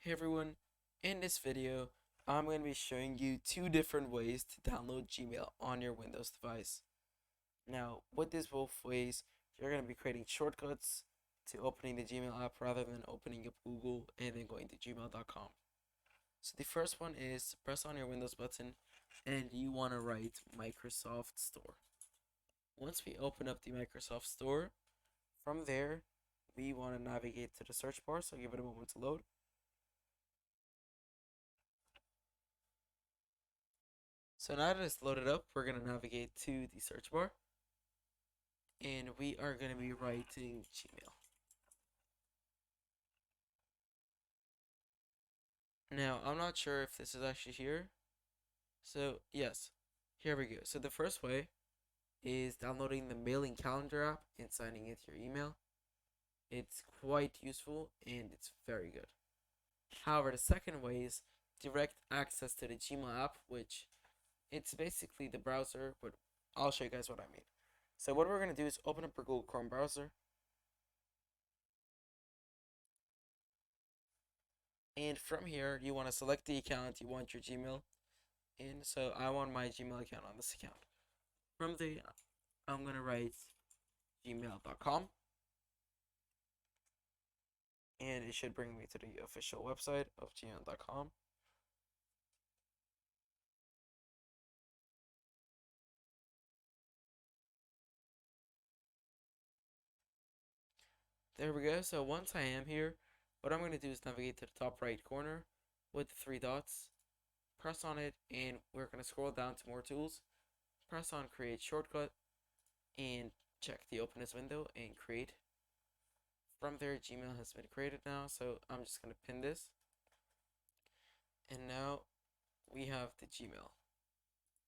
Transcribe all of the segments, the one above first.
Hey everyone, in this video, I'm going to be showing you two different ways to download Gmail on your Windows device. Now, with these both ways, you're going to be creating shortcuts to opening the Gmail app rather than opening up Google and then going to gmail.com. So the first one is to press on your Windows button and you want to write Microsoft Store. Once we open up the Microsoft Store, from there, we want to navigate to the search bar, so give it a moment to load. So now that it's loaded up, we're going to navigate to the search bar and we are going to be writing Gmail. Now, I'm not sure if this is actually here. So, yes, here we go. So, the first way is downloading the mailing calendar app and signing into your email. It's quite useful and it's very good. However, the second way is direct access to the Gmail app, which it's basically the browser, but I'll show you guys what I mean. So what we're going to do is open up our Google Chrome browser. And from here, you want to select the account you want your Gmail in. So I want my Gmail account on this account. From the, I'm going to write gmail.com. And it should bring me to the official website of gmail.com. There we go. So once I am here, what I'm going to do is navigate to the top right corner with the three dots. Press on it and we're going to scroll down to more tools. Press on create shortcut and check the openness window and create. From there, Gmail has been created now, so I'm just going to pin this. And now we have the Gmail.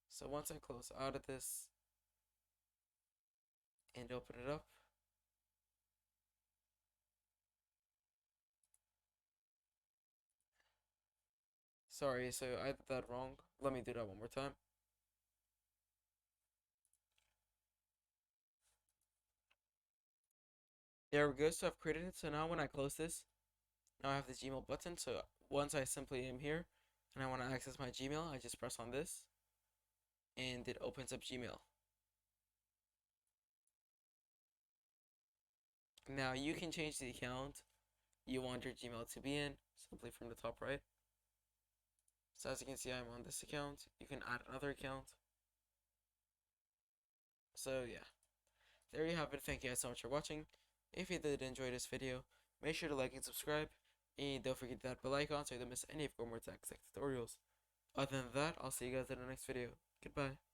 So once I close out of this and open it up, sorry, so I did that wrong. Let me do that one more time. There we go, so I've created it. So now when I close this, now I have the Gmail button. So once I simply am here and I want to access my Gmail, I just press on this and it opens up Gmail. Now you can change the account you want your Gmail to be in simply from the top right. So as you can see, I'm on this account. You can add another account. So yeah, there you have it. Thank you guys so much for watching. If you did enjoy this video, make sure to like and subscribe. And don't forget that bell icon so you don't miss any of Growmore Tech tutorials. Other than that, I'll see you guys in the next video. Goodbye.